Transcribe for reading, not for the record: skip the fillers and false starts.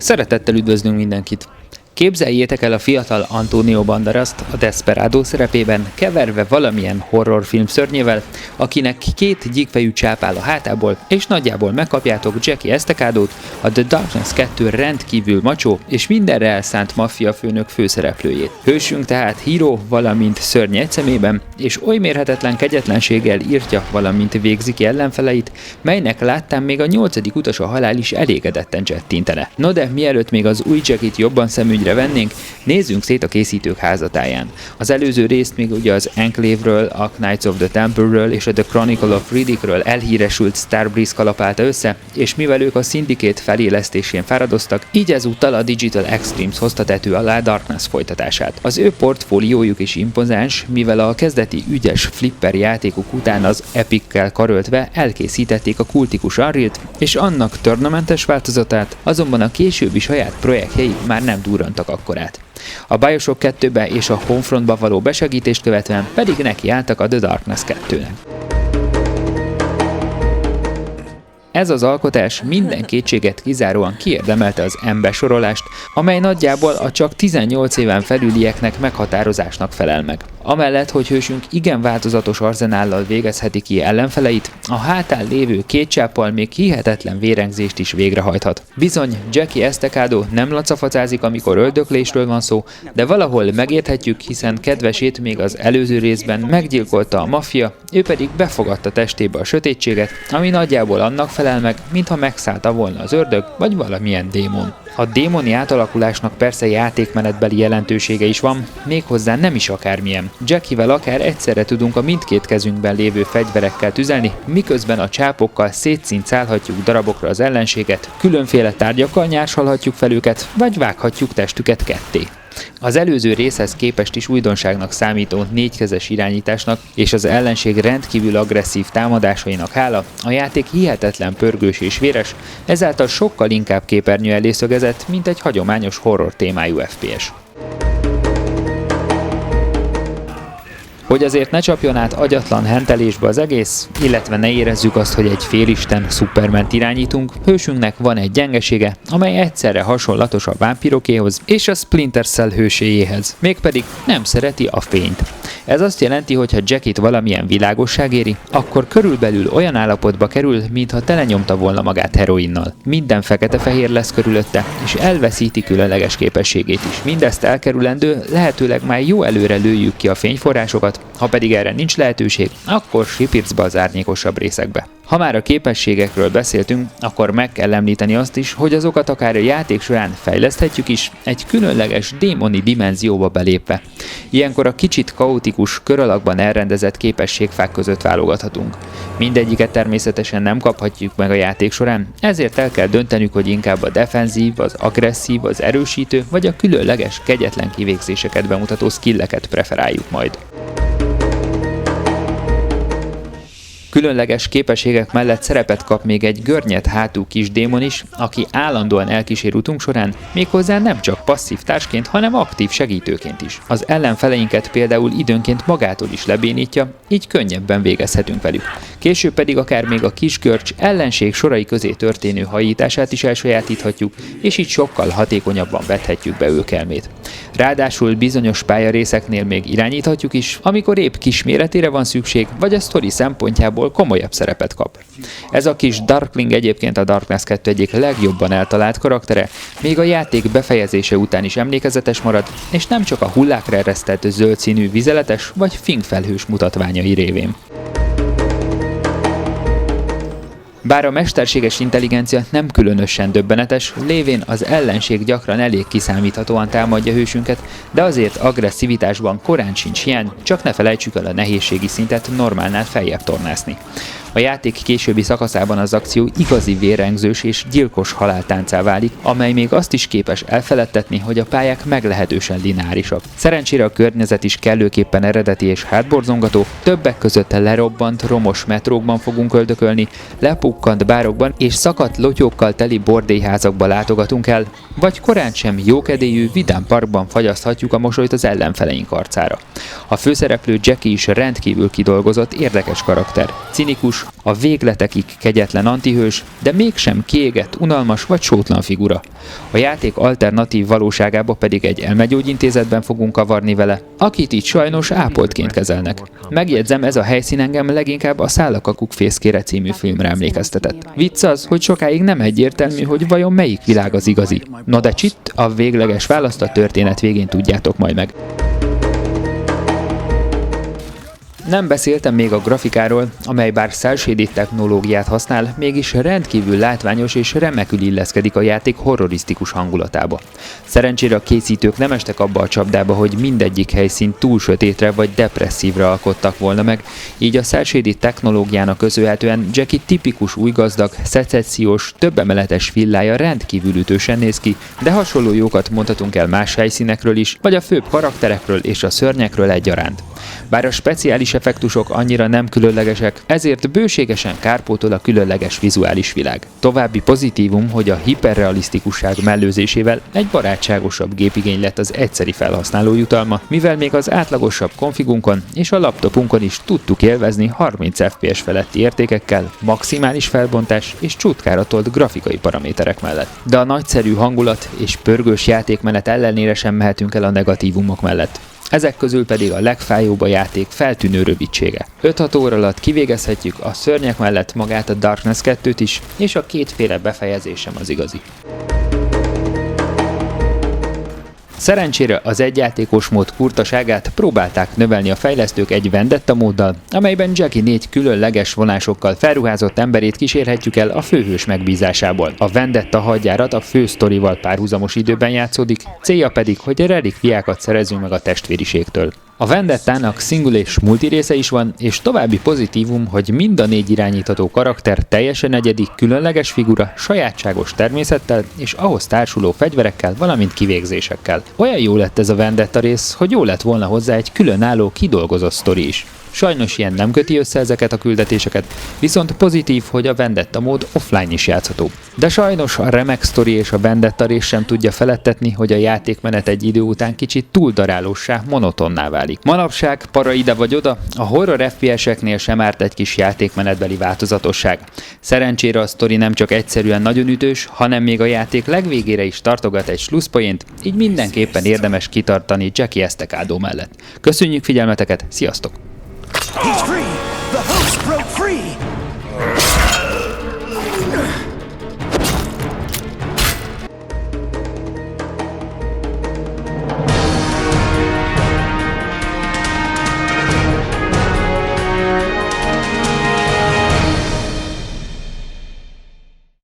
Szeretettel üdvözlünk mindenkit! Képzeljétek el a fiatal Antonio Banderast a Desperado szerepében, keverve valamilyen horrorfilm szörnyével, akinek két gyíkfejű csáp áll a hátából, és nagyjából megkapjátok Jackie Estacadót, a The Darkness 2 rendkívül macsó és mindenre elszánt maffia főnök főszereplőjét. Hősünk tehát Hiro, valamint szörny egy szemében, és oly mérhetetlen kegyetlenséggel írtja, valamint végzi ki ellenfeleit, melynek láttán még a 8. utas a halál is elégedetten csettintene. No de mielőtt még az új Jackie-t jobban szemügyre vennénk, nézzünk szét a készítők házatáján. Az előző részt még ugye az Enclave-ről, a Knights of the Temple-ről és a The Chronicle of Riddickről elhíresült Starbreeze kalapálta össze, és mivel ők a Syndicate felélesztésén fáradoztak, így ezúttal a Digital Extremes hozta tető alá Darkness folytatását. Az ő portfóliójuk is impozáns, mivel a kezdeti ügyes flipper játékok után az Epic-kel karöltve elkészítették a kultikus Unreal-t, és annak tornamentes változatát, azonban a későbbi saját projektjei már nem durrantak akkorát. A Bioshock 2-be és a Homefrontba való besegítést követően pedig nekiálltak a The Darkness 2-nek. Ez az alkotás minden kétséget kizáróan kiérdemelte az M-besorolást, amely nagyjából a csak 18 éven felülieknek meghatározásnak felel meg. Amellett, hogy hősünk igen változatos arzenállal végezheti ki ellenfeleit, a hátán lévő két csáppal még hihetetlen vérengzést is végrehajthat. Bizony, Jackie Estacado nem lacafacázik, amikor öldöklésről van szó, de valahol megérthetjük, hiszen kedvesét még az előző részben meggyilkolta a maffia, ő pedig befogadta testébe a sötétséget, ami nagyjából annak felel meg, mintha megszállta volna az ördög vagy valamilyen démon. A démoni átalakulásnak persze játékmenetbeli jelentősége is van, méghozzá nem is akármilyen. Jackie-vel akár egyszerre tudunk a mindkét kezünkben lévő fegyverekkel tüzelni, miközben a csápokkal szétszincálhatjuk darabokra az ellenséget, különféle tárgyakkal nyársalhatjuk fel őket, vagy vághatjuk testüket ketté. Az előző részhez képest is újdonságnak számító négykezes irányításnak és az ellenség rendkívül agresszív támadásainak hála a játék hihetetlen pörgős és véres, ezáltal sokkal inkább képernyő elé szögezett, mint egy hagyományos horror témájú FPS. Hogy azért ne csapjon át agyatlan hentelésbe az egész, illetve ne érezzük azt, hogy egy félisten Superment irányítunk, hősünknek van egy gyengesége, amely egyszerre hasonlatos a vámpirokéhoz és a Splinter Cell hőséjéhez, mégpedig nem szereti a fényt. Ez azt jelenti, hogy ha Jackie-t valamilyen világosság éri, akkor körülbelül olyan állapotba kerül, mintha telenyomta volna magát heroinnal. Minden fekete-fehér lesz körülötte, és elveszíti különleges képességét is. Mindezt elkerülendő, lehetőleg már jó előre lőjük ki a fényforrásokat, ha pedig erre nincs lehetőség, akkor sipircba az árnyékosabb részekbe. Ha már a képességekről beszéltünk, akkor meg kell említeni azt is, hogy azokat akár a játék során fejleszthetjük is, egy különleges démoni dimenzióba belépve. Ilyenkor a kicsit kaotikus, kör alakban elrendezett képességfák között válogathatunk. Mindegyiket természetesen nem kaphatjuk meg a játék során, ezért el kell döntenünk, hogy inkább a defenzív, az agresszív, az erősítő, vagy a különleges, kegyetlen kivégzéseket bemutató skilleket preferáljuk majd. Különleges képességek mellett szerepet kap még egy görnyed hátú kis démon is, aki állandóan elkísér utunk során, méghozzá nem csak passzív társként, hanem aktív segítőként is. Az ellenfeleinket például időnként magától is lebénítja, így könnyebben végezhetünk velük. Később pedig akár még a kis görcs ellenség sorai közé történő hajítását is elsajátíthatjuk, és így sokkal hatékonyabban vethetjük be őkelmét. Ráadásul bizonyos pályarészeknél még irányíthatjuk is, amikor épp kisméretére van szükség, vagy a sztori szempontjából komolyabb szerepet kap. Ez a kis Darkling egyébként a Darkness 2 egyik legjobban eltalált karaktere, még a játék befejezése után is emlékezetes marad, és nem csak a hullákra eresztett zöld színű vizeletes vagy fingfelhős mutatványai révén. Bár a mesterséges intelligencia nem különösen döbbenetes, lévén az ellenség gyakran elég kiszámíthatóan támadja hősünket, de azért agresszivitásban korán sincs hiány, csak ne felejtsük el a nehézségi szintet normálnál feljebb tornászni. A játék későbbi szakaszában az akció igazi vérengzős és gyilkos haláltáncá válik, amely még azt is képes elfeledtetni, hogy a pályák meglehetősen lineárisak. Szerencsére a környezet is kellőképpen eredeti és hátborzongató, többek között lerobbant, romos metrókban fogunk öldökölni, lepukkant bárokban és szakadt lotyókkal teli bordélyházakba látogatunk el, vagy korán sem jókedélyű, vidám parkban fagyaszthatjuk a mosolyt az ellenfeleink arcára. A főszereplő Jackie is rendkívül kidolgozott, érdekes karakter. Cinikus, a végletekig kegyetlen antihős, de mégsem kiégett, unalmas vagy sótlan figura. A játék alternatív valóságába pedig egy elmegyógyintézetben fogunk kavarni vele, akit itt sajnos ápoltként kezelnek. Megjegyzem, ez a helyszín engem leginkább a Szállakakuk fészkére című filmre emlékeztetett. Vicc az, hogy sokáig nem egyértelmű, hogy vajon melyik világ az igazi. No de csitt, a végleges választ a történet végén tudjátok majd meg. Nem beszéltem még a grafikáról, amely bár cel-shaded technológiát használ, mégis rendkívül látványos és remekül illeszkedik a játék horrorisztikus hangulatába. Szerencsére a készítők nem estek abba a csapdába, hogy mindegyik helyszín túl sötétre vagy depresszívre alkottak volna meg, így a cel-shaded technológiának köszönhetően Jackie tipikus új gazdag, szecessziós, többemeletes villája rendkívül ütősen néz ki, de hasonló jókat mondhatunk el más helyszínekről is, vagy a főbb karakterekről és a szörnyekről egyaránt. Bár a speciális effektusok annyira nem különlegesek, ezért bőségesen kárpótol a különleges vizuális világ. További pozitívum, hogy a hiperrealisztikusság mellőzésével egy barátságosabb gépigény lett az egyszeri felhasználó jutalma, mivel még az átlagosabb konfigunkon és a laptopunkon is tudtuk élvezni 30 FPS feletti értékekkel, maximális felbontás és csutkára tolt grafikai paraméterek mellett. De a nagyszerű hangulat és pörgős játékmenet ellenére sem mehetünk el a negatívumok mellett. Ezek közül pedig a legfájóbb a játék feltűnő rövidsége. 5-6 óra alatt kivégezhetjük a szörnyek mellett magát a Darkness 2-t is, és a kétféle befejezés sem az igazi. Szerencsére az egyjátékos mód kurtaságát próbálták növelni a fejlesztők egy vendetta móddal, amelyben Jackie 4 különleges vonásokkal felruházott emberét kísérhetjük el a főhős megbízásából. A vendetta hadjárat a fő sztorival párhuzamos időben játszódik, célja pedig, hogy relikviákat szerezzünk meg a testvériségtől. A vendettának single és multi része is van, és további pozitívum, hogy mind a 4 irányítható karakter teljesen egyedi, különleges figura, sajátságos természettel és ahhoz társuló fegyverekkel, valamint kivégzésekkel. Olyan jó lett ez a vendetta rész, hogy jó lett volna hozzá egy különálló, kidolgozott sztori is. Sajnos ilyen nem köti össze ezeket a küldetéseket, viszont pozitív, hogy a vendetta mód offline is játszható. De sajnos a remek sztori és a vendetta rész sem tudja feledtetni, hogy a játékmenet egy idő után kicsit túldarálóssá, monotonná válik. Manapság, para ide vagy oda, a horror FPS-eknél sem árt egy kis játékmenetbeli változatosság. Szerencsére a sztori nem csak egyszerűen nagyon ütős, hanem még a játék legvégére is tartogat egy slusszpoént, így mindenképpen érdemes kitartani Jackie Estacado mellett. Köszönjük figyelmeteket, sziasztok! He's free! The host broke free!